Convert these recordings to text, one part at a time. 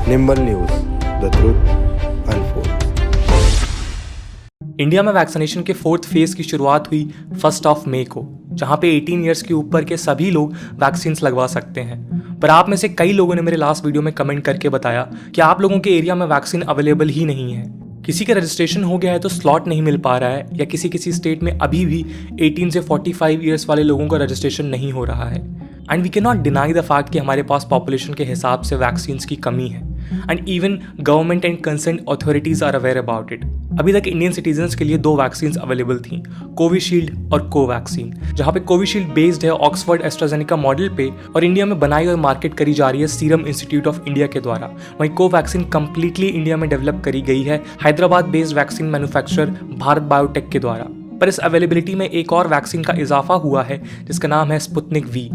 Nimble news, the truth unfold. India में vaccination के fourth phase की शुरुआत हुई 1 मई को, जहां पे 18 ईयर्स के ऊपर के सभी लोग वैक्सीन लगवा सकते हैं। पर आप में से कई लोगों ने मेरे लास्ट वीडियो में कमेंट करके बताया कि आप लोगों के एरिया में वैक्सीन अवेलेबल ही नहीं है। किसी का रजिस्ट्रेशन हो गया है तो स्लॉट नहीं मिल पा रहा है, या किसी किसी स्टेट में अभी भी 18 से 45 ईयर्स वाले लोगों का रजिस्ट्रेशन नहीं हो रहा है। And we can not deny the fact कि हमारे पास पॉपुलेशन के हिसाब से वैक्सीन की कमी है, and even government and concern authorities are aware about it. अभी तक इंडियन सिटीजन्स के लिए 2 वैक्सीन अवेलेबल थी, कोविशील्ड और कोवैक्सीन, जहां पे कोविशील्ड बेस्ड है ऑक्सफोर्ड एस्ट्राजेनेका मॉडल पे और इंडिया में बनाई और मार्केट करी जा रही है सीरम इंस्टीट्यूट ऑफ इंडिया के द्वारा। वहीं कोवैक्सीन कंप्लीटली इंडिया में डेवलप करी गई है Hyderabad based vaccine manufacturer Bharat biotech के द्वारा। पर इस अवेलेबिलिटी में एक और वैक्सीन का इजाफा हुआ है जिसका नाम है स्पुतनिक वी।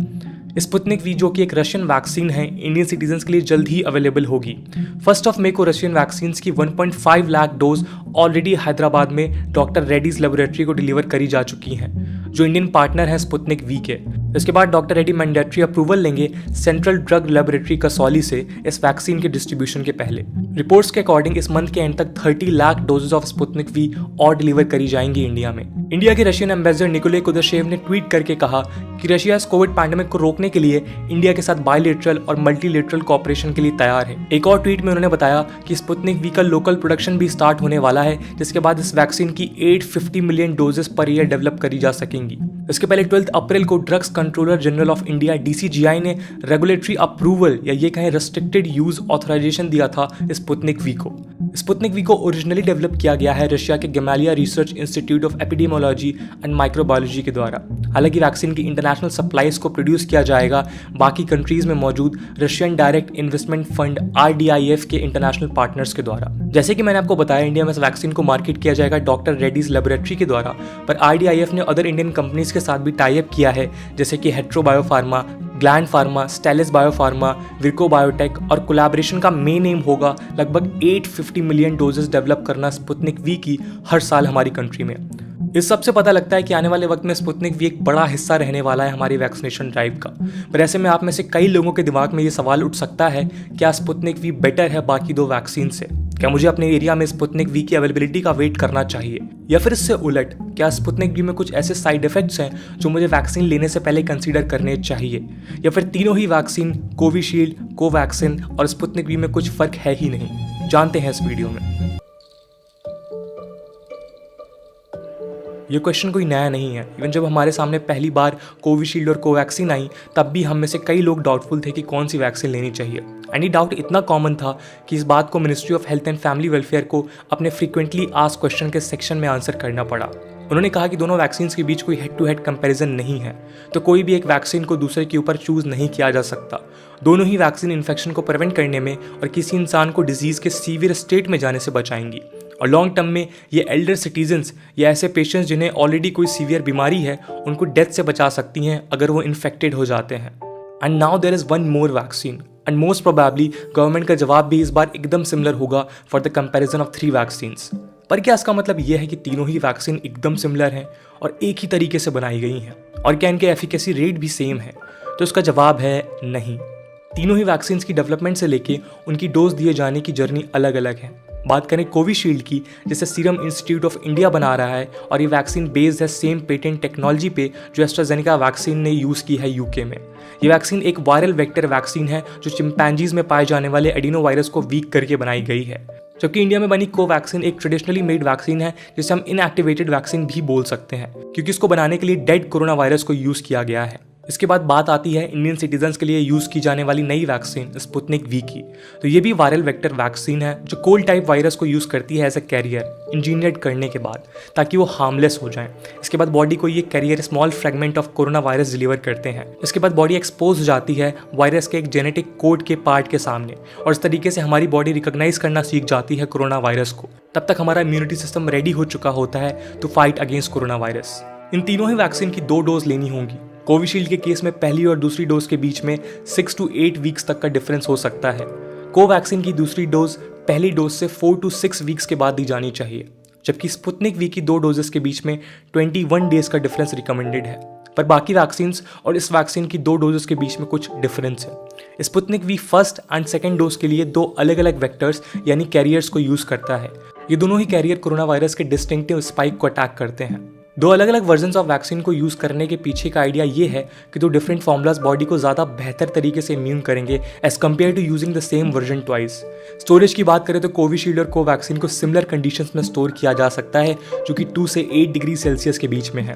स्पुतनिक वी, जो कि एक रशियन वैक्सीन है, इंडियन सिटीजन्स के लिए जल्द ही अवेलेबल होगी। 1 मई को रशियन वैक्सीन की 1.5 लाख डोज ऑलरेडी हैदराबाद में डॉक्टर रेड्डीज लेबोरेटरी को डिलीवर करी जा चुकी हैं, जो इंडियन पार्टनर है स्पुतनिक वी के। इसके बाद डॉक्टर रेड्डी मैंडेटरी अप्रूवल लेंगे सेंट्रल ड्रग लेबोरेटरी कसौली से इस वैक्सीन के डिस्ट्रीब्यूशन के पहले। रिपोर्ट्स के अकॉर्डिंग इस मंथ के एंड तक 30 lakh doses of Sputnik V और डिलीवर करी जाएंगी इंडिया में। इंडिया के रशियन एम्बेसडर निकोले कुदाशेव ने ट्वीट करके कहा कि रशिया इस कोविड पैंडेमिक को रोकने के लिए इंडिया के साथ बायलैटरल और मल्टीलैटरल कोऑपरेशन के लिए तैयार है। एक और ट्वीट में उन्होंने बताया कि स्पुतनिक वी का लोकल प्रोडक्शन भी स्टार्ट होने वाला है, जिसके बाद इस वैक्सीन की 850 million doses per year develop करी जा सकेंगी। इसके पहले 12 अप्रैल को drugs controller general of India DCGI ने रेगुलेटरी अप्रूवल या ये कहें रेस्ट्रिक्टेड यूज ऑथराइजेशन दिया था स्पुतनिक वी को। स्पुतनिक वी को ओरिजिनली डेवलप किया गया है रशिया के गमालिया research institute of epidemiology and microbiology के द्वारा। हालांकि वैक्सीन की इंटरनेशनल सप्लाईज को प्रोड्यूस किया जाएगा बाकी कंट्रीज में मौजूद Russian direct investment fund RDIF के इंटरनेशनल पार्टनर्स के द्वारा। जैसे कि मैंने आपको बताया, इंडिया में इस वैक्सीन को मार्केट किया जाएगा डॉक्टर रेड्डीज लेबोरेटरी के द्वारा, पर RDIF ने अदर इंडियन कंपनीज के साथ भी टाई अप किया है, जैसे कि Hetero Biopharma, Gland Pharma, Stelis Biopharma, Virchow Biotech, और कोलैबोरेशन का मेन एम होगा लगभग 850 मिलियन डोजेस डेवलप करना स्पुतनिक वी की हर साल हमारी कंट्री में। इस सब से पता लगता है कि आने वाले वक्त में स्पुतनिक वी एक बड़ा हिस्सा रहने वाला है हमारी वैक्सीनेशन ड्राइव का। पर ऐसे में आप में से कई लोगों के दिमाग में ये सवाल उठ सकता है, क्या स्पुतनिक वी बेटर है बाकी 2 वैक्सीन से? क्या मुझे अपने एरिया में स्पुतनिक वी की अवेलेबिलिटी का वेट करना चाहिए, या फिर इससे उलट क्या स्पुतनिक वी में कुछ ऐसे साइड इफेक्ट्स हैं जो मुझे वैक्सीन लेने से पहले कंसीडर करने चाहिए, या फिर तीनों ही वैक्सीन कोविशील्ड, कोवैक्सीन और स्पुतनिक वी में कुछ फर्क है ही नहीं? जानते हैं इस वीडियो में। ये क्वेश्चन कोई नया नहीं है। इवन जब हमारे सामने पहली बार कोविशील्ड और कोवैक्सीन आई, तब भी हम में से कई लोग डाउटफुल थे कि कौन सी वैक्सीन लेनी चाहिए। एंड ये डाउट इतना कॉमन था कि इस बात को ministry of health and family welfare को अपने फ्रीक्वेंटली आस्क्ड क्वेश्चन के सेक्शन में आंसर करना पड़ा। उन्होंने कहा कि दोनों वैक्सीन के बीच कोई हेड टू हेड कंपैरिजन नहीं है, तो कोई भी एक वैक्सीन को दूसरे के ऊपर चूज नहीं किया जा सकता। दोनों ही वैक्सीन इन्फेक्शन को प्रिवेंट करने में और किसी इंसान को डिजीज के सीवियर स्टेट में जाने से बचाएंगी, और लॉन्ग टर्म में ये एल्डर सिटीजन्स या ऐसे पेशेंट्स जिन्हें ऑलरेडी कोई सीवियर बीमारी है उनको डेथ से बचा सकती हैं अगर वो इन्फेक्टेड हो जाते हैं। And now there is one more vaccine, and most probably government का जवाब भी इस बार एकदम सिमिलर होगा for the comparison of 3 vaccines. पर क्या इसका मतलब यह है कि तीनों ही वैक्सीन एकदम सिमिलर हैं और एक ही तरीके से बनाई गई हैं, और क्या इनके एफिकेसी रेट भी सेम है? तो इसका जवाब है नहीं। तीनों ही वैक्सीन की डेवलपमेंट से लेके उनकी डोज दिए जाने की जर्नी अलग अलग है। बात करें कोविशील्ड की, जिसे सीरम इंस्टीट्यूट ऑफ इंडिया बना रहा है, और ये वैक्सीन बेस्ड है सेम पेटेंट टेक्नोलॉजी पे जो एस्ट्राजेनेका वैक्सीन ने यूज़ की है यूके में। ये वैक्सीन एक वायरल वेक्टर वैक्सीन है जो चिंपैंजीज में पाए जाने वाले एडिनो वायरस को वीक करके बनाई गई है, जबकि इंडिया में बनी कोवैक्सीन एक ट्रेडिशनली मेड वैक्सीन है जिसे हम इनएक्टिवेटेड वैक्सीन भी बोल सकते हैं, क्योंकि इसको बनाने के लिए डेड कोरोना वायरस को यूज़ किया गया है। इसके बाद बात आती है इंडियन सिटीजन्स के लिए यूज़ की जाने वाली नई वैक्सीन स्पुतनिक वी की। तो ये भी वायरल वेक्टर वैक्सीन है जो कोल्ड टाइप वायरस को यूज़ करती है एज ए कैरियर इंजीनियर्ड करने के बाद, ताकि वो हार्मलेस हो जाएं। इसके बाद बॉडी को ये carrier small fragment of corona virus deliver करते हैं। इसके बाद बॉडी एक्सपोज हो जाती है वायरस के एक जेनेटिक कोड के पार्ट के सामने, और इस तरीके से हमारी बॉडी रिकॉग्नाइज करना सीख जाती है कोरोना वायरस को। तब तक हमारा इम्यूनिटी सिस्टम रेडी हो चुका होता है to fight against corona virus. इन तीनों ही वैक्सीन की 2 डोज लेनी होंगी। कोविशील्ड के केस में पहली और दूसरी डोज के बीच में 6 to 8 वीक्स तक का डिफरेंस हो सकता है। कोवैक्सीन की दूसरी डोज पहली डोज से 4 to 6 वीक्स के बाद दी जानी चाहिए, जबकि स्पुतनिक वी की 2 डोजेस के बीच में 21 डेज का डिफरेंस रिकमेंडेड है। पर बाकी वैक्सीन और इस वैक्सीन की 2 डोजेस के बीच में कुछ डिफरेंस है। Sputnik V first and second dose के लिए 2 अलग अलग वेक्टर्स यानी कैरियर्स को यूज करता है। ये दोनों ही कैरियर कोरोना वायरस के डिस्टिंक्टिव स्पाइक को अटैक करते हैं। 2 अलग अलग वर्जन ऑफ वैक्सीन को यूज करने के पीछे का आइडिया ये है कि 2 डिफरेंट फॉर्मुलाज बॉडी को ज्यादा बेहतर तरीके से इम्यून करेंगे as compare to using the same version twice. Storage की बात करें तो कोविशील्ड और कोवैक्सीन को सिमिलर कंडीशंस में स्टोर किया जा सकता है जो कि 2 से 8 डिग्री सेल्सियस के बीच में है,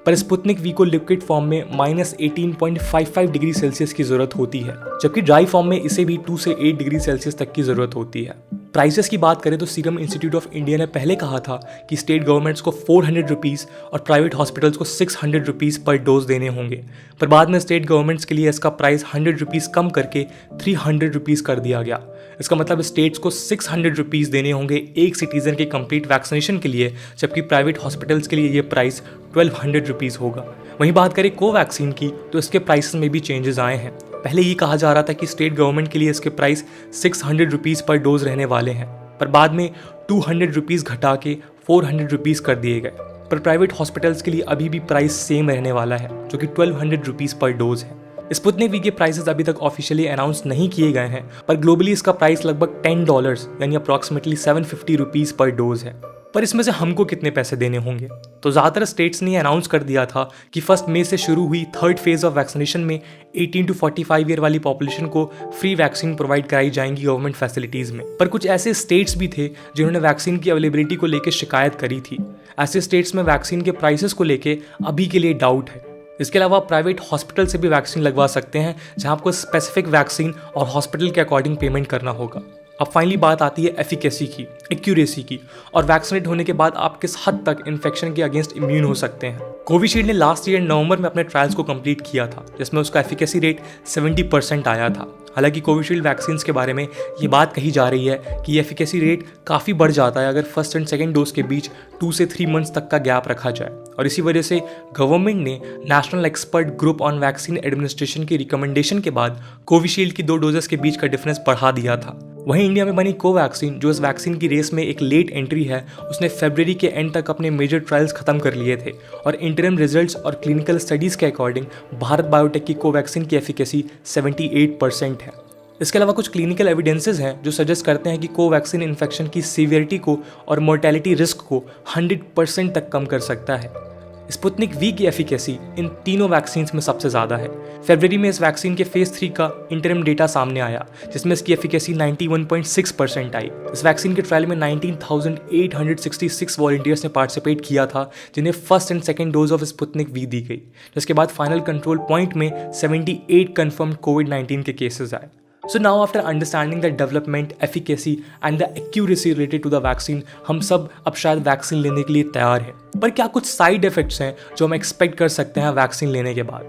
पर स्पुतनिक वी को लिक्विड फॉर्म में -18.55 डिग्री सेल्सियस की जरूरत होती है, जबकि ड्राई फॉर्म में इसे भी 2 से 8 डिग्री सेल्सियस तक की जरूरत होती है। प्राइसेस की बात करें तो सीरम इंस्टीट्यूट ऑफ इंडिया ने पहले कहा था कि स्टेट गवर्नमेंट्स को 400 रुपीज़ और प्राइवेट हॉस्पिटल्स को 600 रुपीज़ पर डोज देने होंगे, पर बाद में स्टेट गवर्नमेंट्स के लिए इसका प्राइस 100 रुपीज़ कम करके 300 रुपीज़ कर दिया गया। इसका मतलब स्टेट्स को 600 रुपीज़ देने होंगे एक सिटीजन के कंप्लीट वैक्सीनेशन के लिए, जबकि प्राइवेट हॉस्पिटल्स के लिए ये प्राइस 1200 रुपीज़ होगा। वहीं बात करें कोवैक्सीन की तो इसके प्राइसेस में भी चेंजेस आए हैं। पहले ये कहा जा रहा था कि स्टेट गवर्नमेंट के लिए इसके प्राइस 600 रुपीज़ पर डोज रहने वाले हैं, पर बाद में 200 रुपीज़ घटा के 400 रुपीज़ कर दिए गए। पर प्राइवेट हॉस्पिटल्स के लिए अभी भी प्राइस सेम रहने वाला है जो कि 1200 रुपीज़ पर डोज है। स्पुतनिक वी के प्राइसेस अभी तक ऑफिशियली अनाउंस नहीं किए गए हैं, पर ग्लोबली इसका प्राइस लगभग $10 यानी अप्रॉक्सीमेटली 750 रुपीज़ पर डोज है। पर इसमें से हमको कितने पैसे देने होंगे? तो ज़्यादातर स्टेट्स ने अनाउंस कर दिया था कि 1 मई से शुरू हुई 3rd फेज ऑफ वैक्सीनेशन में 18 to 45 ईयर वाली पॉपुलेशन को फ्री वैक्सीन प्रोवाइड कराई जाएंगी गवर्नमेंट फैसिलिटीज़ में। पर कुछ ऐसे स्टेट्स भी थे जिन्होंने वैक्सीन की अवेलेबिलिटी को लेकर शिकायत करी थी। ऐसे स्टेट्स में वैक्सीन के प्राइसेस को लेकर अभी के लिए डाउट है। इसके अलावा प्राइवेट हॉस्पिटल से भी वैक्सीन लगवा सकते हैं जहां आपको स्पेसिफिक वैक्सीन और हॉस्पिटल के अकॉर्डिंग पेमेंट करना होगा। अब फाइनली बात आती है एफिकेसी की, एक्यूरेसी की, और वैक्सीनेट होने के बाद आप किस हद तक इन्फेक्शन के अगेंस्ट इम्यून हो सकते हैं। कोविशील्ड ने लास्ट ईयर नवंबर में अपने ट्रायल्स को कंप्लीट किया था जिसमें उसका एफिकेसी रेट 70% आया था। हालांकि कोविशील्ड वैक्सीन के बारे में ये बात कही जा रही है कि ये एफिकेसी रेट काफ़ी बढ़ जाता है अगर फर्स्ट एंड सेकेंड डोज के बीच 2 से 3 मंथ्स तक का गैप रखा जाए, और इसी वजह से गवर्नमेंट ने national expert group on vaccine administration की रिकमेंडेशन के बाद कोविशील्ड की 2 डोजेस के बीच का डिफरेंस बढ़ा दिया था। वहीं इंडिया में बनी कोवैक्सीन जो इस वैक्सीन की रेस में एक लेट एंट्री है, उसने फरवरी के एंड तक अपने मेजर ट्रायल्स खत्म कर लिए थे और इंटरम रिजल्ट्स और क्लिनिकल स्टडीज़ के अकॉर्डिंग भारत बायोटेक की कोवैक्सीन की एफिकेसी 78% है। इसके अलावा कुछ क्लिनिकल एविडेंसेस हैं जो सजेस्ट करते हैं कि कोवैक्सीन इन्फेक्शन की सीवियरिटी को और मोर्टेलिटी रिस्क को 100% तक कम कर सकता है। स्पुतनिक वी की एफिकेसी इन तीनों वैक्सीन में सबसे ज़्यादा है। फरवरी में इस वैक्सीन के फेज 3 का इंटरम डेटा सामने आया जिसमें इसकी एफिकेसी 91.6% आई। इस वैक्सीन के ट्रायल में 19,866 वॉलंटियर्स ने पार्टिसिपेट किया था जिन्हें first and second dose of Sputnik V दी गई, जिसके बाद फाइनल कंट्रोल पॉइंट में 78 कन्फर्म्ड कोविड-19 के केसेस आए। So now after understanding the development, efficacy and the accuracy related to the vaccine, हम सब अब शायद वैक्सीन लेने के लिए तैयार हैं। पर क्या कुछ साइड इफेक्ट्स हैं जो हम एक्सपेक्ट कर सकते हैं वैक्सीन लेने के बाद?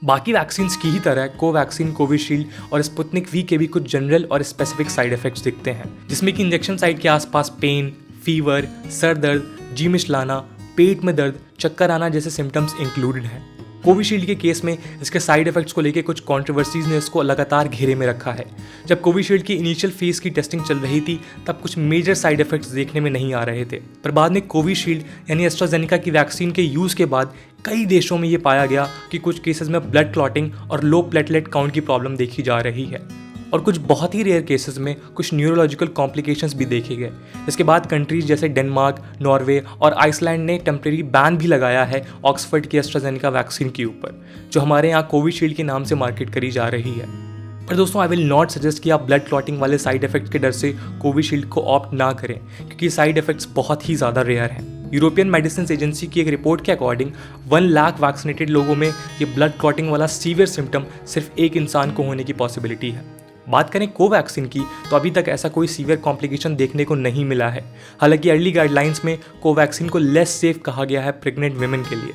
बाकी वैक्सीन्स की ही तरह कोवैक्सीन, कोविशील्ड और स्पुतनिक वी के भी कुछ जनरल और स्पेसिफिक साइड इफेक्ट्स दिखते हैं, जिसमें कि इंजेक्शन साइट के आसपास पेन, फीवर, सर दर्द, जी मिचलाना, पेट में दर्द, चक्कर आना जैसे सिम्टम्स इंक्लूडेड हैं। कोविशील्ड के केस में इसके साइड इफेक्ट्स को लेकर कुछ कंट्रोवर्सीज ने इसको लगातार घेरे में रखा है। जब कोविशील्ड की इनिशियल फेज की टेस्टिंग चल रही थी तब कुछ मेजर साइड इफेक्ट्स देखने में नहीं आ रहे थे, पर बाद में कोविशील्ड यानी एस्ट्राजेनेका की वैक्सीन के यूज़ के बाद कई देशों में ये पाया गया कि कुछ केसेस में ब्लड क्लॉटिंग और लो प्लेटलेट काउंट की प्रॉब्लम देखी जा रही है, और कुछ बहुत ही रेयर केसेस में कुछ न्यूरोलॉजिकल कॉम्प्लिकेशंस भी देखे गए। इसके बाद कंट्रीज जैसे डेनमार्क, नॉर्वे और आइसलैंड ने टेम्परेरी बैन भी लगाया है ऑक्सफर्ड की एस्ट्राजेनेका वैक्सीन के ऊपर, जो हमारे यहाँ कोविशील्ड के नाम से मार्केट करी जा रही है। पर दोस्तों, आई विल नॉट सजेस्ट कि आप ब्लड क्लॉटिंग वाले साइड इफेक्ट्स के डर से कोविशील्ड को ऑप्ट ना करें, क्योंकि साइड इफेक्ट्स बहुत ही ज़्यादा रेयर हैं। यूरोपियन मेडिसिन एजेंसी की एक रिपोर्ट के अकॉर्डिंग 1 लाख वैक्सीनेटेड लोगों में ये ब्लड क्लॉटिंग वाला सीवियर सिम्टम सिर्फ एक इंसान को होने की पॉसिबिलिटी है। बात करें कोवैक्सीन की तो अभी तक ऐसा कोई सीवियर कॉम्प्लिकेशन देखने को नहीं मिला है। हालांकि अर्ली गाइडलाइंस में कोवैक्सीन को लेस सेफ कहा गया है प्रेग्नेंट वुमेन के लिए।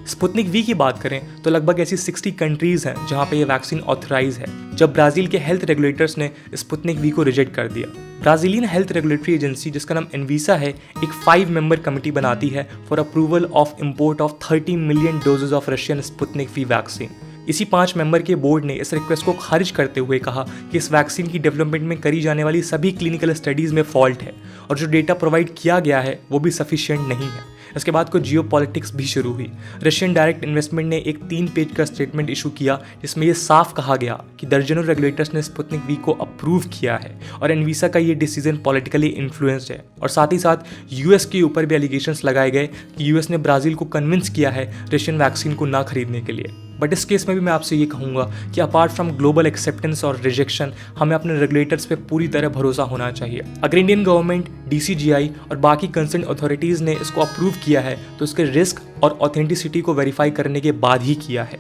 स्पुतनिक वी की बात करें तो लगभग ऐसी 60 कंट्रीज हैं जहां पे ये वैक्सीन ऑथराइज है, जब ब्राज़ील के हेल्थ रेगुलेटर्स ने स्पुतनिक वी को रिजेक्ट कर दिया। ब्राज़ीलियन हेल्थ रेगुलेटरी एजेंसी जिसका नाम एनवीसा है, एक 5 मेंबर कमेटी बनाती है for approval of import of 30 million doses of Russian Sputnik V vaccine. इसी 5 मेंबर के बोर्ड ने इस रिक्वेस्ट को खारिज करते हुए कहा कि इस वैक्सीन की डेवलपमेंट में करी जाने वाली सभी क्लिनिकल स्टडीज़ में फॉल्ट है और जो डेटा प्रोवाइड किया गया है वो भी सफिशिएंट नहीं है। इसके बाद कुछ जियोपॉलिटिक्स भी शुरू हुई। रशियन डायरेक्ट इन्वेस्टमेंट ने एक 3 पेज का स्टेटमेंट इशू किया जिसमें यह साफ कहा गया कि दर्जनों रेगुलेटर्स ने स्पुतनिक वी को अप्रूव किया है और एनवीसा का ये डिसीजन पॉलिटिकली इन्फ्लुएंस्ड है। और साथ ही साथ यूएस के ऊपर भी एलिगेशंस लगाए गए कि यूएस ने ब्राज़ील को कन्विंस किया है रशियन वैक्सीन को ना खरीदने के लिए। बट इस केस में भी मैं आपसे ये कहूँगा कि अपार्ट फ्रॉम ग्लोबल एक्सेप्टेंस और रिजेक्शन, हमें अपने रेगुलेटर्स पे पूरी तरह भरोसा होना चाहिए। अगर इंडियन गवर्नमेंट, DCGI और बाकी कंसर्न अथॉरिटीज़ ने इसको अप्रूव किया है तो इसके रिस्क और ऑथेंटिसिटी को वेरीफाई करने के बाद ही किया है।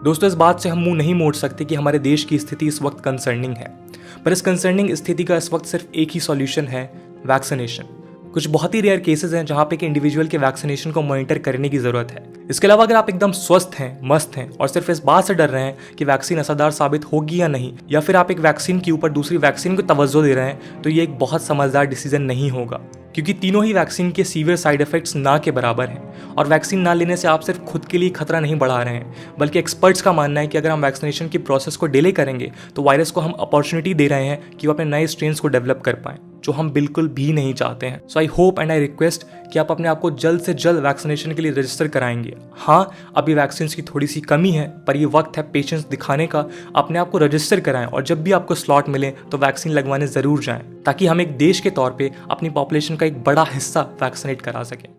दोस्तों, इस बात से हम मुंह नहीं मोड़ सकते कि हमारे देश की स्थिति इस वक्त कंसर्निंग है, पर इस कंसर्निंग स्थिति का इस वक्त सिर्फ एक ही सॉल्यूशन है, वैक्सीनेशन। कुछ बहुत ही रेयर केसेस हैं जहां पे कि इंडिविजुअल के वैक्सीनेशन को मॉनिटर करने की जरूरत है। इसके अलावा अगर आप एकदम स्वस्थ हैं, मस्त हैं और सिर्फ इस बात से डर रहे हैं कि वैक्सीन असरदार साबित होगी या नहीं, या फिर आप एक वैक्सीन के ऊपर दूसरी वैक्सीन को तवज्जो दे रहे हैं, तो ये एक बहुत समझदार डिसीजन नहीं होगा, क्योंकि तीनों ही वैक्सीन के सीवियर साइड इफेक्ट्स ना के बराबर हैं। और वैक्सीन ना लेने से आप सिर्फ खुद के लिए खतरा नहीं बढ़ा रहे हैं, बल्कि एक्सपर्ट्स का मानना है कि अगर हम वैक्सीनेशन की प्रोसेस को डिले करेंगे तो वायरस को हम अपॉर्चुनिटी दे रहे हैं कि वो अपने नए स्ट्रेन्स को डेवलप कर पाएं, जो हम बिल्कुल भी नहीं चाहते हैं। So I hope and I request कि आप अपने आप को जल्द से जल्द वैक्सीनेशन के लिए रजिस्टर कराएंगे। हाँ, अभी वैक्सीन की थोड़ी सी कमी है, पर ये वक्त है पेशेंस दिखाने का। अपने आप को रजिस्टर कराएं और जब भी आपको स्लॉट मिले तो वैक्सीन लगवाने ज़रूर जाएं, ताकि हम एक देश के तौर पे अपनी पॉपुलेशन का एक बड़ा हिस्सा वैक्सीनेट करा सकें।